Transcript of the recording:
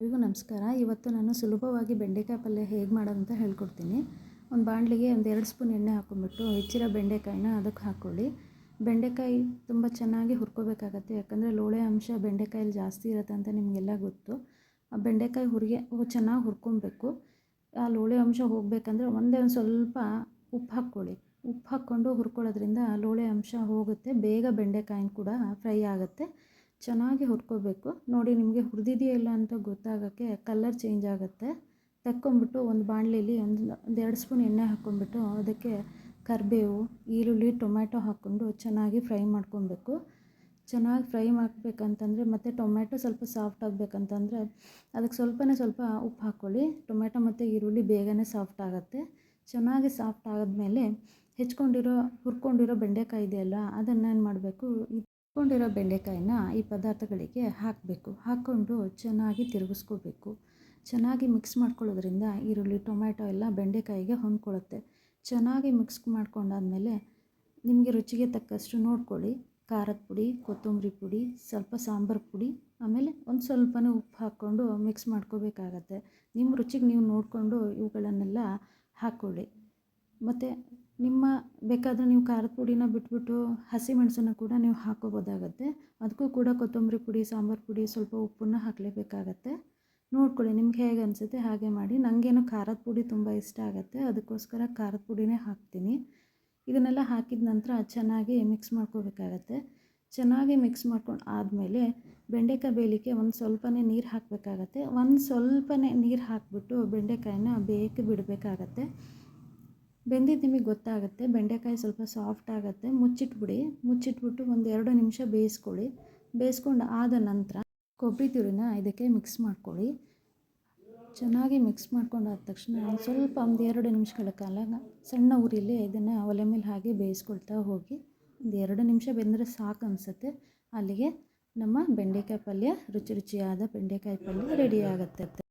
ಎಲ್ರಿಗೂ ನಮಸ್ಕಾರ. ಇವತ್ತು ನಾನು ಸುಲಭವಾಗಿ ಬೆಂಡೆಕಾಯಿ ಪಲ್ಯ ಹೇಗೆ ಮಾಡೋದು ಅಂತ ಹೇಳ್ಕೊಡ್ತೀನಿ. ಒಂದು ಬಾಣಲಿಗೆ ಒಂದು 2 ಸ್ಪೂನ್ ಎಣ್ಣೆ ಹಾಕ್ಕೊಂಬಿಟ್ಟು ಹೆಚ್ಚಿರೋ ಬೆಂಡೆಕಾಯಿನ ಅದಕ್ಕೆ ಹಾಕ್ಕೊಳ್ಳಿ. ಬೆಂಡೆಕಾಯಿ ತುಂಬ ಚೆನ್ನಾಗಿ ಹುರ್ಕೋಬೇಕಾಗತ್ತೆ, ಯಾಕಂದರೆ ಲೋಳೆ ಅಂಶ ಬೆಂಡೆಕಾಯಲ್ಲಿ ಜಾಸ್ತಿ ಇರುತ್ತೆ ಅಂತ ನಿಮಗೆಲ್ಲ ಗೊತ್ತು. ಆ ಬೆಂಡೆಕಾಯಿ ಚೆನ್ನಾಗಿ ಹುರ್ಕೊಬೇಕು. ಆ ಲೋಳೆ ಅಂಶ ಹೋಗಬೇಕಂದ್ರೆ ಒಂದೇ ಒಂದು ಸ್ವಲ್ಪ ಉಪ್ಪು ಹಾಕ್ಕೊಳ್ಳಿ. ಉಪ್ಪು ಹಾಕ್ಕೊಂಡು ಹುರ್ಕೊಳ್ಳೋದ್ರಿಂದ ಲೋಳೆ ಅಂಶ ಹೋಗುತ್ತೆ, ಬೇಗ ಬೆಂಡೆಕಾಯಿನ ಕೂಡ ಫ್ರೈ ಆಗುತ್ತೆ. ಚೆನ್ನಾಗಿ ಹುರ್ಕೋಬೇಕು. ನೋಡಿ, ನಿಮಗೆ ಹುರಿದಿದೆಯಾ ಇಲ್ಲ ಅಂತ ಗೊತ್ತಾಗೋಕ್ಕೆ ಕಲರ್ ಚೇಂಜ್ ಆಗುತ್ತೆ. ತಕ್ಕೊಂಬಿಟ್ಟು ಒಂದು ಬಾಣಲೆಯಲ್ಲಿ ಒಂದು 2 ಸ್ಪೂನ್ ಎಣ್ಣೆ ಹಾಕ್ಕೊಂಬಿಟ್ಟು ಅದಕ್ಕೆ ಕರಿಬೇವು, ಈರುಳ್ಳಿ, ಟೊಮ್ಯಾಟೊ ಹಾಕ್ಕೊಂಡು ಚೆನ್ನಾಗಿ ಫ್ರೈ ಮಾಡ್ಕೊಬೇಕು. ಚೆನ್ನಾಗಿ ಫ್ರೈ ಮಾಡಬೇಕಂತಂದರೆ ಮತ್ತು ಟೊಮ್ಯಾಟೊ ಸ್ವಲ್ಪ ಸಾಫ್ಟ್ ಆಗಬೇಕಂತಂದರೆ ಅದಕ್ಕೆ ಸ್ವಲ್ಪ ಉಪ್ಪು ಹಾಕ್ಕೊಳ್ಳಿ. ಟೊಮ್ಯಾಟೊ ಮತ್ತು ಈರುಳ್ಳಿ ಬೇಗನೆ ಸಾಫ್ಟ್ ಆಗುತ್ತೆ. ಚೆನ್ನಾಗಿ ಸಾಫ್ಟ್ ಆದಮೇಲೆ ಹುರ್ಕೊಂಡಿರೋ ಬೆಂಡೆಕಾಯಿ ಇದೆಯಲ್ಲ, ಅದನ್ನು ಏನು ಮಾಡಬೇಕು, ಹುರ್ಕೊಂಡಿರೋ ಬೆಂಡೆಕಾಯಿನ ಈ ಪದಾರ್ಥಗಳಿಗೆ ಹಾಕಬೇಕು. ಹಾಕ್ಕೊಂಡು ಚೆನ್ನಾಗಿ ತಿರುಗಿಸ್ಕೋಬೇಕು. ಚೆನ್ನಾಗಿ ಮಿಕ್ಸ್ ಮಾಡ್ಕೊಳ್ಳೋದ್ರಿಂದ ಈರುಳ್ಳಿ, ಟೊಮ್ಯಾಟೊ ಎಲ್ಲ ಬೆಂಡೆಕಾಯಿಗೆ ಹೊಂದ್ಕೊಳ್ಳುತ್ತೆ. ಚೆನ್ನಾಗಿ ಮಿಕ್ಸ್ ಮಾಡ್ಕೊಂಡಾದಮೇಲೆ ನಿಮಗೆ ರುಚಿಗೆ ತಕ್ಕಷ್ಟು ನೋಡ್ಕೊಳ್ಳಿ. ಖಾರದ ಪುಡಿ, ಕೊತ್ತಂಬರಿ ಪುಡಿ, ಸ್ವಲ್ಪ ಸಾಂಬಾರು ಪುಡಿ, ಆಮೇಲೆ ಒಂದು ಸ್ವಲ್ಪನೇ ಉಪ್ಪು ಹಾಕ್ಕೊಂಡು ಮಿಕ್ಸ್ ಮಾಡ್ಕೋಬೇಕಾಗತ್ತೆ. ನಿಮ್ಮ ರುಚಿಗೆ ನೀವು ನೋಡಿಕೊಂಡು ಇವುಗಳನ್ನೆಲ್ಲ ಹಾಕ್ಕೊಳ್ಳಿ. ಮತ್ತು ಬೇಕಾದರೆ ನೀವು ಖಾರದ ಪುಡಿನ ಬಿಟ್ಬಿಟ್ಟು ಹಸಿಮೆಣಸನ್ನು ಕೂಡ ನೀವು ಹಾಕ್ಕೋಬೋದಾಗತ್ತೆ. ಅದಕ್ಕೂ ಕೂಡ ಕೊತ್ತಂಬರಿ ಪುಡಿ, ಸಾಂಬಾರು ಪುಡಿ, ಸ್ವಲ್ಪ ಉಪ್ಪನ್ನು ಹಾಕಲೇಬೇಕಾಗತ್ತೆ. ನೋಡ್ಕೊಳ್ಳಿ, ನಿಮ್ಗೆ ಹೇಗೆ ಅನಿಸುತ್ತೆ ಹಾಗೆ ಮಾಡಿ. ನನಗೇನು ಖಾರದ ಪುಡಿ ತುಂಬ ಇಷ್ಟ ಆಗುತ್ತೆ, ಅದಕ್ಕೋಸ್ಕರ ಖಾರದ ಪುಡಿನೇ ಹಾಕ್ತೀನಿ. ಇದನ್ನೆಲ್ಲ ಹಾಕಿದ ನಂತರ ಚೆನ್ನಾಗಿ ಮಿಕ್ಸ್ ಮಾಡ್ಕೋಬೇಕಾಗತ್ತೆ. ಚೆನ್ನಾಗಿ ಮಿಕ್ಸ್ ಮಾಡ್ಕೊಂಡು ಆದಮೇಲೆ ಬೆಂಡೆಕಾಯಿ ಬೇಯಲಿಕ್ಕೆ ಒಂದು ಸ್ವಲ್ಪನೇ ನೀರು ಹಾಕಬೇಕಾಗತ್ತೆ. ಒಂದು ಸ್ವಲ್ಪನೇ ನೀರು ಹಾಕಿಬಿಟ್ಟು ಬೆಂಡೆಕಾಯಿನ ಬೇಯಕ್ಕೆ ಬಿಡಬೇಕಾಗತ್ತೆ. ಬೆಂದಿದ್ದು ನಿಮಗೆ ಗೊತ್ತಾಗುತ್ತೆ. ಬೆಂಡೆಕಾಯಿ ಸ್ವಲ್ಪ ಸಾಫ್ಟ್ ಆಗುತ್ತೆ. ಮುಚ್ಚಿಟ್ಬಿಟ್ಟು ಒಂದು 2 ನಿಮಿಷ ಬೇಯಿಸ್ಕೊಳ್ಳಿ. ಬೇಯಿಸ್ಕೊಂಡು ಆದ ನಂತರ ಕೊಬ್ಬರಿ ತುರಿನ ಇದಕ್ಕೆ ಮಿಕ್ಸ್ ಮಾಡ್ಕೊಳ್ಳಿ. ಚೆನ್ನಾಗಿ ಮಿಕ್ಸ್ ಮಾಡ್ಕೊಂಡಾದ ತಕ್ಷಣ ಸ್ವಲ್ಪ ಒಂದು 2 ನಿಮಿಷಗಳ ಕಾಲ ಸಣ್ಣ ಉರಿಲೇ ಇದನ್ನು ಒಲೆ ಮೇಲೆ ಹಾಗೆ ಬೇಯಿಸ್ಕೊಳ್ತಾ ಹೋಗಿ. ಒಂದು 2 ನಿಮಿಷ ಬೆಂದರೆ ಸಾಕು ಅನಿಸುತ್ತೆ. ಅಲ್ಲಿಗೆ ನಮ್ಮ ಬೆಂಡೆಕಾಯಿ ಪಲ್ಯ, ರುಚಿಯಾದ ಬೆಂಡೆಕಾಯಿ ಪಲ್ಯ ರೆಡಿ ಆಗುತ್ತೆ.